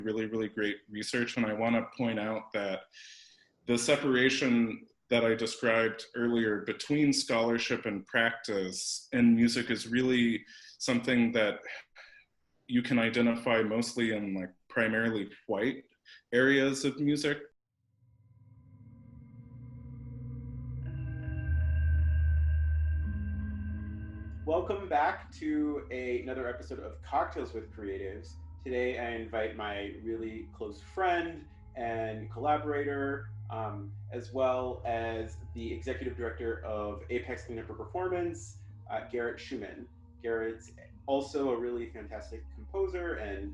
really, really great research. And I want to point out that the separation that I described earlier between scholarship and practice in music is really something that you can identify mostly in like primarily white areas of music. Welcome back to another episode of Cocktails with Creatives. Today I invite my really close friend and collaborator, as well as the executive director of ÄPEX Info Performance, Garrett Schumann. Garrett's also a really fantastic composer and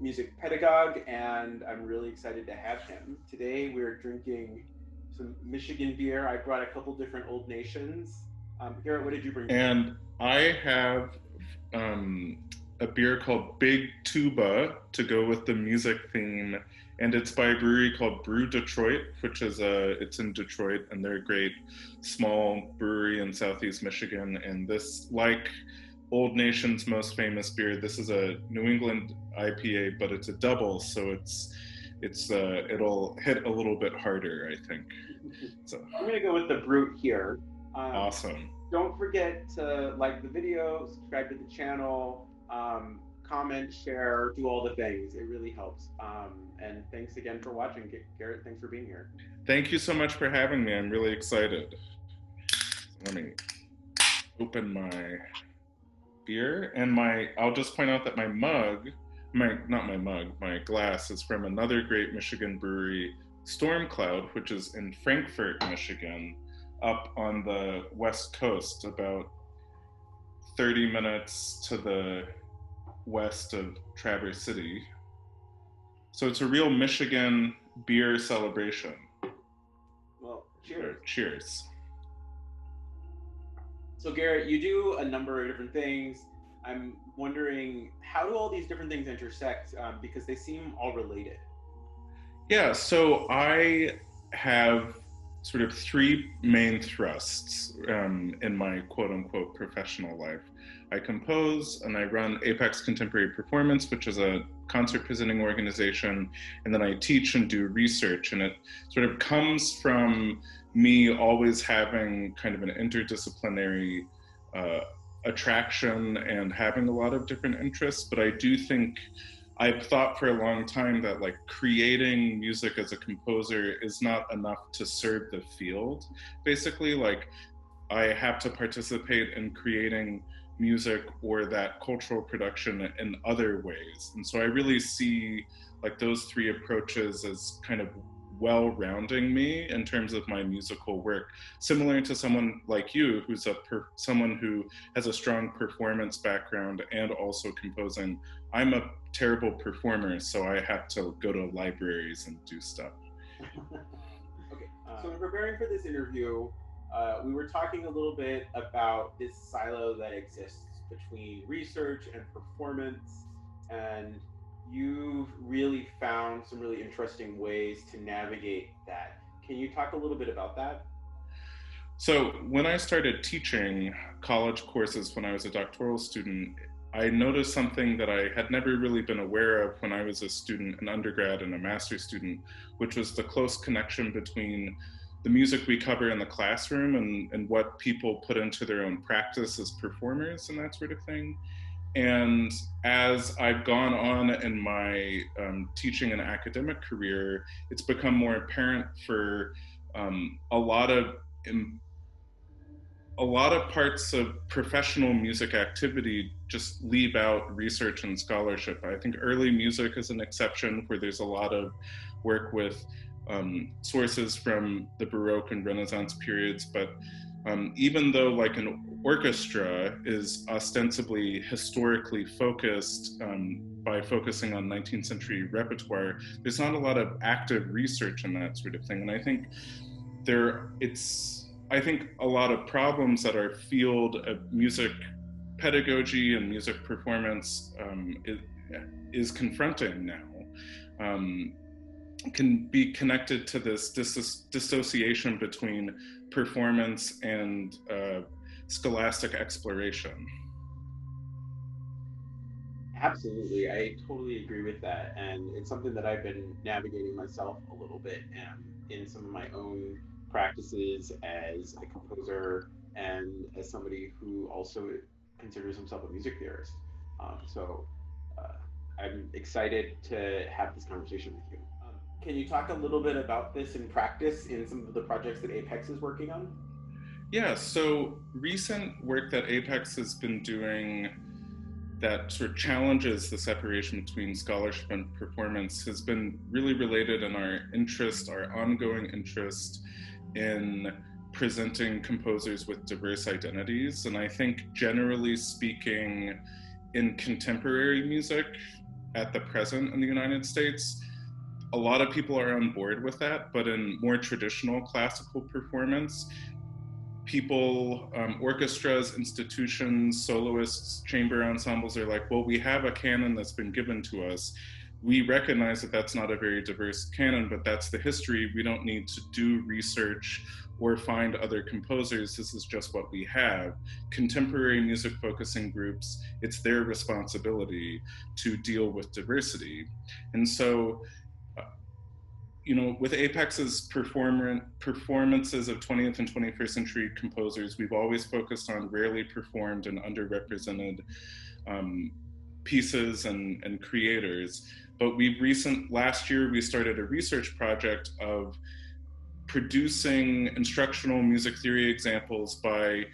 music pedagogue, and I'm really excited to have him. Today we're drinking some Michigan beer. I brought a couple different Old Nations. Garrett, what did you bring? And I have a beer called Big Tuba to go with the music theme, and it's by a brewery called Brew Detroit, which is it's in Detroit, and they're a great small brewery in Southeast Michigan. And this, like Old Nation's most famous beer, this is a New England IPA, but it's a double, so it'll hit a little bit harder, I think. So I'm gonna go with the Brute here. Awesome. Don't forget to like the video, subscribe to the channel, comment, share, do all the things. It really helps. And thanks again for watching. Garrett, thanks for being here. Thank you so much for having me. I'm really excited. Let me open my beer, and I'll just point out that my glass is from another great Michigan brewery, Storm Cloud, which is in Frankfort, Michigan, up on the west coast, about 30 minutes to the west of Traverse City. So it's a real Michigan beer celebration. Well, cheers. Cheers. So Garrett, you do a number of different things. I'm wondering, how do all these different things intersect? Because they seem all related. Yeah, so I have sort of three main thrusts in my quote-unquote professional life. I compose and I run ÄPEX Contemporary Performance, which is a concert presenting organization, and then I teach and do research, and it sort of comes from me always having kind of an interdisciplinary attraction and having a lot of different interests. But I do think I've thought for a long time that like creating music as a composer is not enough to serve the field. Basically, like I have to participate in creating music or that cultural production in other ways. And so I really see like those three approaches as kind of well-rounding me in terms of my musical work, similar to someone like you, who's someone who has a strong performance background and also composing. I'm a terrible performer, so I have to go to libraries and do stuff. Okay, so in preparing for this interview, we were talking a little bit about this silo that exists between research and performance, and you've really found some really interesting ways to navigate that. Can you talk a little bit about that? So when I started teaching college courses when I was a doctoral student, I noticed something that I had never really been aware of when I was a student, an undergrad and a master's student, which was the close connection between the music we cover in the classroom and what people put into their own practice as performers and that sort of thing. And as I've gone on in my teaching and academic career, it's become more apparent for a lot of parts of professional music activity just leave out research and scholarship. I think early music is an exception, where there's a lot of work with sources from the Baroque and Renaissance periods, but even though like an orchestra is ostensibly historically focused by focusing on 19th century repertoire, there's not a lot of active research in that sort of thing. And I think I think a lot of problems that our field of music pedagogy and music performance is confronting now can be connected to this dissociation between performance and scholastic exploration. Absolutely. I totally agree with that. And it's something that I've been navigating myself a little bit in some of my own practices as a composer and as somebody who also considers himself a music theorist. So I'm excited to have this conversation with you. Can you talk a little bit about this in practice in some of the projects that ＡPEX is working on? Yeah, so recent work that ＡPEX has been doing that sort of challenges the separation between scholarship and performance has been really related in our ongoing interest in presenting composers with diverse identities. And I think generally speaking, in contemporary music at the present in the United States, a lot of people are on board with that, but in more traditional classical performance, people, orchestras, institutions, soloists, chamber ensembles are like, well, we have a canon that's been given to us. We recognize that that's not a very diverse canon, but that's the history. We don't need to do research or find other composers. This is just what we have. Contemporary music focusing groups, it's their responsibility to deal with diversity. And so with ÄPEX's performances of 20th and 21st century composers, we've always focused on rarely performed and underrepresented pieces and creators. But last year, we started a research project of producing instructional music theory examples by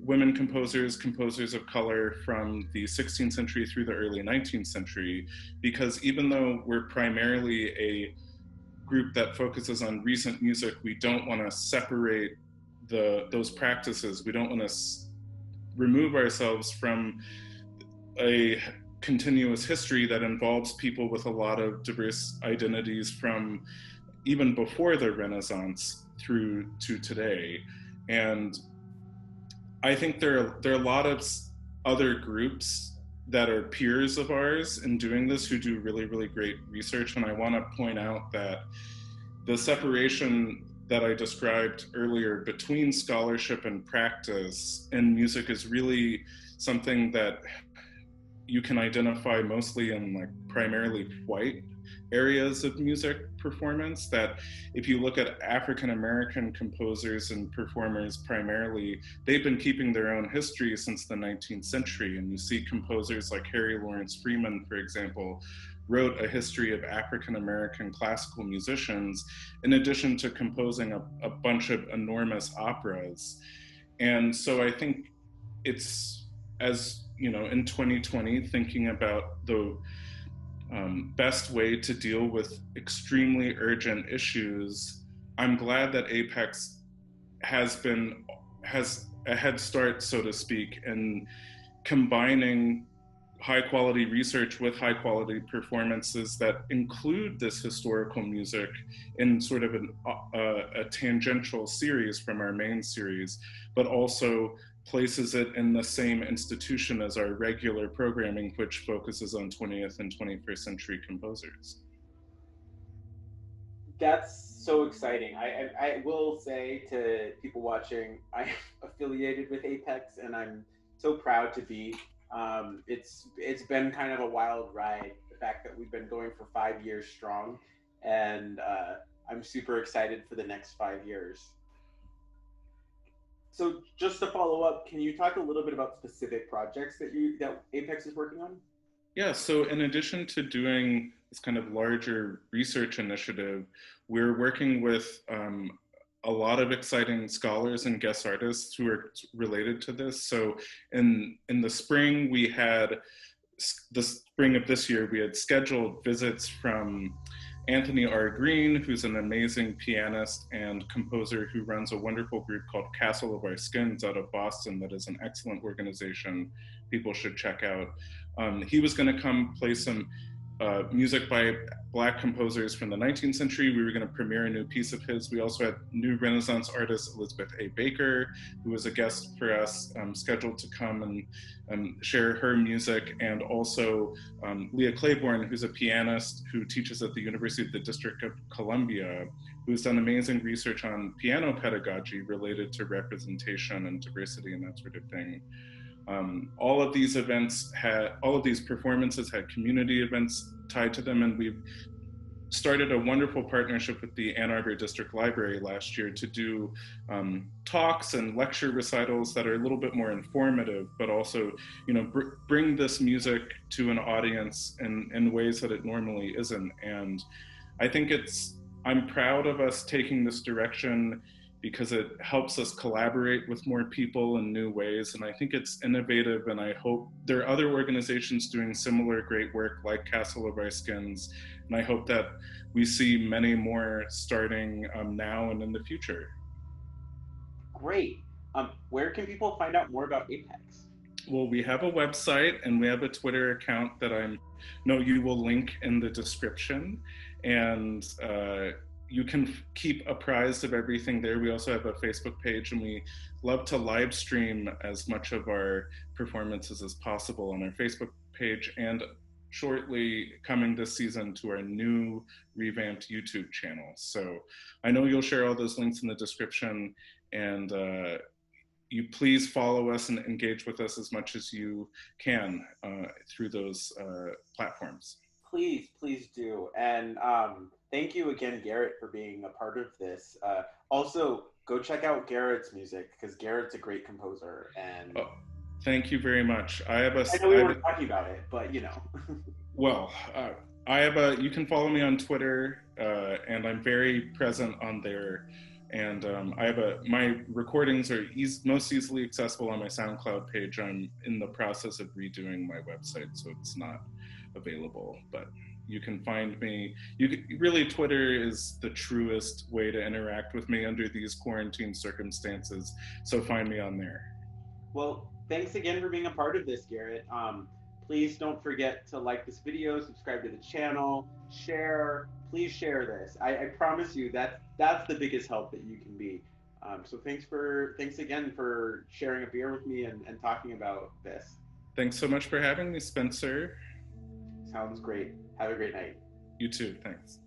women composers of color from the 16th century through the early 19th century, because even though we're primarily a group that focuses on recent music, we don't want to separate those practices. We don't want to remove ourselves from a continuous history that involves people with a lot of diverse identities from even before the Renaissance through to today. And I think there are a lot of other groups that are peers of ours in doing this who do really, really great research. And I want to point out that the separation that I described earlier between scholarship and practice in music is really something that you can identify mostly in like primarily white areas of music performance. That if you look at African American composers and performers primarily, they've been keeping their own history since the 19th century. And you see composers like Harry Lawrence Freeman, for example, wrote a history of African American classical musicians in addition to composing a bunch of enormous operas. And so I think it's, as in 2020, thinking about the best way to deal with extremely urgent issues, I'm glad that ÄPEX has a head start, so to speak, in combining high quality research with high quality performances that include this historical music in sort of a tangential series from our main series, but also places it in the same institution as our regular programming, which focuses on 20th and 21st century composers. That's so exciting. I will say to people watching, I'm affiliated with ÄPEX, and I'm so proud to be. It's been kind of a wild ride. The fact that we've been going for 5 years strong, and I'm super excited for the next 5 years. So just to follow up, can you talk a little bit about specific projects that ÄPEX is working on? Yeah, so in addition to doing this kind of larger research initiative, we're working with a lot of exciting scholars and guest artists who are related to this. So in the spring, the spring of this year, we had scheduled visits from Anthony R. Green, who's an amazing pianist and composer who runs a wonderful group called Castle of Our Skins out of Boston that is an excellent organization people should check out. He was going to come play some music by Black composers from the 19th century. We were going to premiere a new piece of his. We also had new Renaissance artist Elizabeth A. Baker, who was a guest for us, scheduled to come and share her music, and also Leah Claiborne, who's a pianist who teaches at the University of the District of Columbia, who's done amazing research on piano pedagogy related to representation and diversity and that sort of thing. All of these performances had community events tied to them, and we've started a wonderful partnership with the Ann Arbor District Library last year to do talks and lecture recitals that are a little bit more informative, but also, bring this music to an audience in ways that it normally isn't. And I think I'm proud of us taking this direction because it helps us collaborate with more people in new ways. And I think it's innovative, and I hope there are other organizations doing similar great work like Castle of Our Skins. And I hope that we see many more starting now and in the future. Great. Where can people find out more about ＡPEX? Well, we have a website and we have a Twitter account that I know you will link in the description. And you can keep apprised of everything there. We also have a Facebook page, and we love to live stream as much of our performances as possible on our Facebook page, and shortly coming this season to our new revamped YouTube channel. So I know you'll share all those links in the description, and you please follow us and engage with us as much as you can through those platforms. Please do. And thank you again, Garrett, for being a part of this. Also, go check out Garrett's music, because Garrett's a great composer. And thank you very much. I know we weren't talking about it, but Well, you can follow me on Twitter, and I'm very present on there. And my recordings are most easily accessible on my SoundCloud page. I'm in the process of redoing my website, so it's not available, but you can find me. Twitter is the truest way to interact with me under these quarantine circumstances, so find me on there. Well, thanks again for being a part of this, Garrett. Please don't forget to like this video, subscribe to the channel, please share this. I promise you that's the biggest help that you can be. So thanks again for sharing a beer with me and talking about this. Thanks so much for having me, Spencer. Sounds great. Have a great night. You too. Thanks.